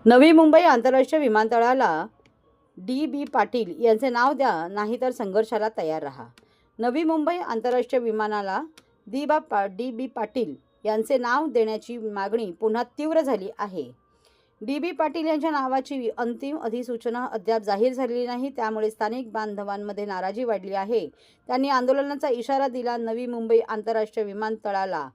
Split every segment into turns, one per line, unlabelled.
नवी मुंबई आंतरराष्ट्रीय विमानतळाला डी.बी. पाटील यांचे नाव द्या, नाहीतर संघर्षाला तयार रहा. नवी मुंबई आंतरराष्ट्रीय विमानाला डी.बी. पाटील यांचे नाव देण्याची मागणी पुन्हा तीव्र झाली आहे. डी.बी. पाटील यांच्या नावाची अंतिम अधिसूचना अद्याप जाहीर झालेली नाही, त्यामुळे स्थानिक बांधवांमध्ये नाराजी वाढली आहे. त्यांनी आंदोलनाचा इशारा दिला. नवी मुंबई आंतरराष्ट्रीय विमानतळाला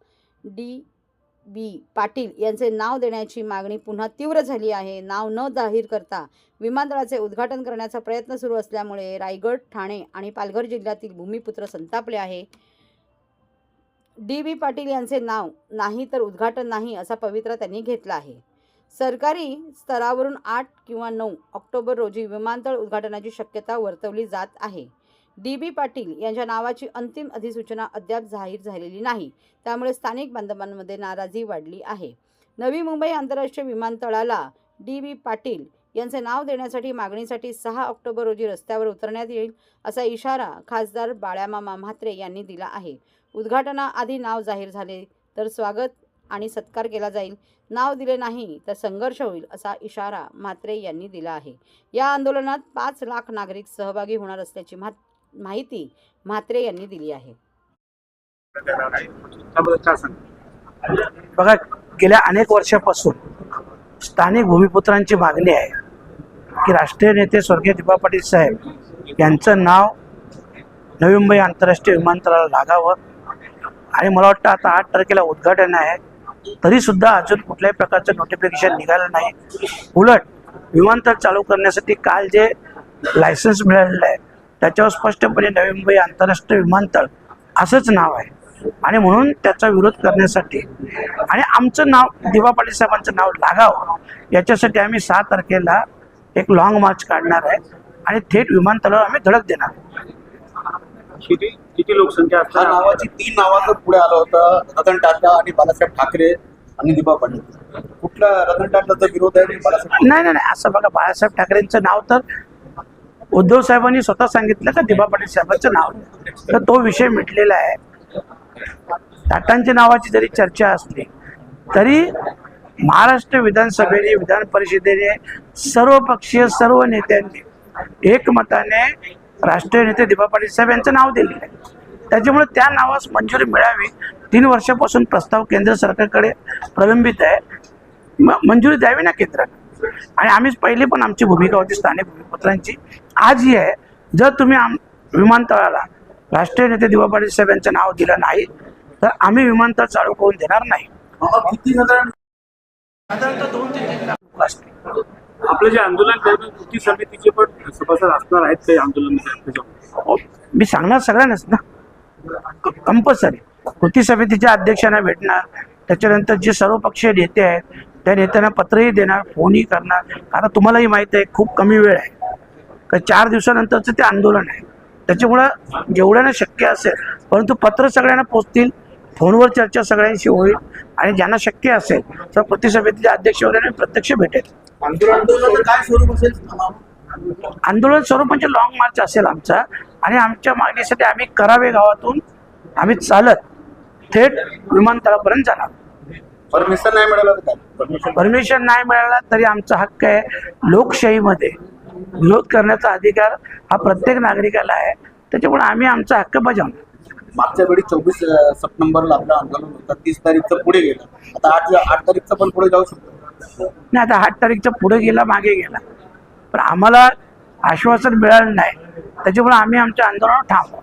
डी.बी. पाटील यांचे नाव देण्याची मागणी पुन्हा तीव्र झाली आहे. नाव न जाहीर करता विमानतळाचे उद्घाटन करण्याचा प्रयत्न सुरू असल्यामुळे रायगड, ठाणे आणि पालघर जिल्ह्यातील भूमिपुत्र संतापले आहे. डी.बी. पाटील यांचे नाव नाही तर उद्घाटन नाही असा पवित्रा त्यांनी घेतला आहे. सरकारी स्तरावरून 8 किंवा 9 ऑक्टोबर रोजी विमानतळ उद्घाटनाची शक्यता वर्तवली जात आहे. डी.बी. पाटील यांच्या नावाची अंतिम अधिसूचना अद्याप जाहीर झालेली नाही, त्यामुळे स्थानिक बांधवांमध्ये नाराजी वाढली आहे. नवी मुंबई आंतरराष्ट्रीय विमानतळाला डी.बी. पाटील यांचे नाव देण्यासाठी मागणीसाठी 6 ऑक्टोबर रोजी रस्त्यावर उतरण्यात येईल, असा इशारा खासदार बाळामामा म्हात्रे यांनी दिला आहे. उद्घाटनाआधी नाव जाहीर झाले तर स्वागत आणि सत्कार केला जाईल, नाव दिले नाही तर संघर्ष होईल, असा इशारा म्हात्रे यांनी दिला आहे. या आंदोलनात 5 लाख नागरिक सहभागी होणार असल्याची माहिती म्हात्रे यांनी दिली आहे.
बघा, गेल्या अनेक वर्षापासून स्थानिक भूमिपुत्रांची मागणी आहे की राष्ट्रीय नेते स्वर्गीय डी.बी. पाटील साहेब यांचं नाव नवी मुंबई आंतरराष्ट्रीय विमानतळाला लागावं. आणि मला वाटतं आता 8 तारखेला उद्घाटन आहे, तरीसुद्धा अजून कुठल्याही प्रकारचं नोटिफिकेशन निघालं नाही. उलट विमानतळ चालू करण्यासाठी काल जे लायसन्स मिळालेलं आहे त्याच्यावर स्पष्टपणे नवी मुंबई आंतरराष्ट्रीय विमानतळ असंच नाव आहे. आणि म्हणून त्याचा विरोध करण्यासाठी आणि आमचं नाव डी.बी. पाटील साहेबांचं नाव लागावं याच्यासाठी आम्ही 6 तारखेला एक लॉंग मार्च काढणार आहे आणि थेट विमानतळावर आम्ही धडक देणार.
किती लोकसंख्या
ह्या नावाची 3 नावाचं पुढे आलं होतं, रतन टाटा आणि बाळासाहेब ठाकरे आणि डी.बी. पाटील. कुठला रतन टाटाचा विरोध आहे?
नाही, असं बघा, बाळासाहेब ठाकरेंचं नाव तर उद्धव साहेबांनी स्वतः सांगितलं का डी.बी. पाटील साहेबांचं नाव, तर तो विषय मिटलेला आहे. टाटांच्या नावाची जरी चर्चा असली तरी महाराष्ट्र विधानसभेने, विधान परिषदेने सर्व पक्षीय सर्व नेत्यांनी एकमताने राष्ट्रीय नेते डी.बी. पाटील साहेब यांचं नाव दिलेलं आहे. त्याच्यामुळे त्या नावास मंजुरी मिळावी. 3 वर्षापासून प्रस्ताव केंद्र सरकारकडे प्रलंबित आहे, मंजुरी द्यावी ना केंद्राने. आणि आम्हीच पहिली पण आमची भूमिका होती स्थानिक भूमिपुत्रांची, आजही आहे. जर तुम्ही विमानतळाला राष्ट्रीय नेते डी.बी. पाटील साहेब यांचं नाव दिलं नाही तर आम्ही विमानतळ चालू करून देणार नाही.
किती
साधारणतः 2 ते 3 लाख लोक असतील.
आपलं जे आंदोलन करतात कृती समितीचे पण सभासद असणार आहेत काही आंदोलन?
मी सांगणार सगळ्यांनाच ना, कंपल्सरी कृती समितीच्या अध्यक्षांना भेटणार, त्याच्यानंतर जे सर्वपक्षीय नेते आहेत त्या नेत्यांना पत्रही देणार, फोनही करणार. आता तुम्हालाही माहीत आहे खूप कमी वेळ आहे, का 4 दिवसानंतरचं ते आंदोलन आहे. त्याच्यामुळं जेवढ्यानं शक्य असेल, परंतु पत्र सगळ्यांना पोचतील, फोनवर चर्चा सगळ्यांशी होईल आणि ज्यांना शक्य असेल तर कृती समितीचे अध्यक्ष वगैरे प्रत्यक्ष भेटेल.
आंदोलनाचं काय स्वरूप असेल?
आंदोलन स्वरूप म्हणजे लॉंग मार्च असेल आमचा. आणि आमच्या मागणीसाठी आम्ही करावे गावातून आम्ही चालत थेट विमानतळापर्यंत जाणार.
परमिशन नाही मिळालं तर काय?
परमिशन नाही मिळाला तरी आमचा हक्क आहे. लोकशाहीमध्ये विरोध करण्याचा अधिकार हा प्रत्येक नागरिकाला आहे, त्याच्यामुळे आम्ही आमचा हक्क बजावणार.
मागच्या वेळी 24 सप्टेंबरला आपलं आंदोलन होतं, 30 तारीखचं पुढे गेलं, आता 8 तारीखचं पण पुढे जाऊ शकतो.
नाही, आता 8 तारीखचा पुढे गेला, मागे गेला, पण आम्हाला आश्वासन मिळालं नाही, त्याच्यामुळे आम्ही आमच्या आंदोलनावर ठाम आहोत.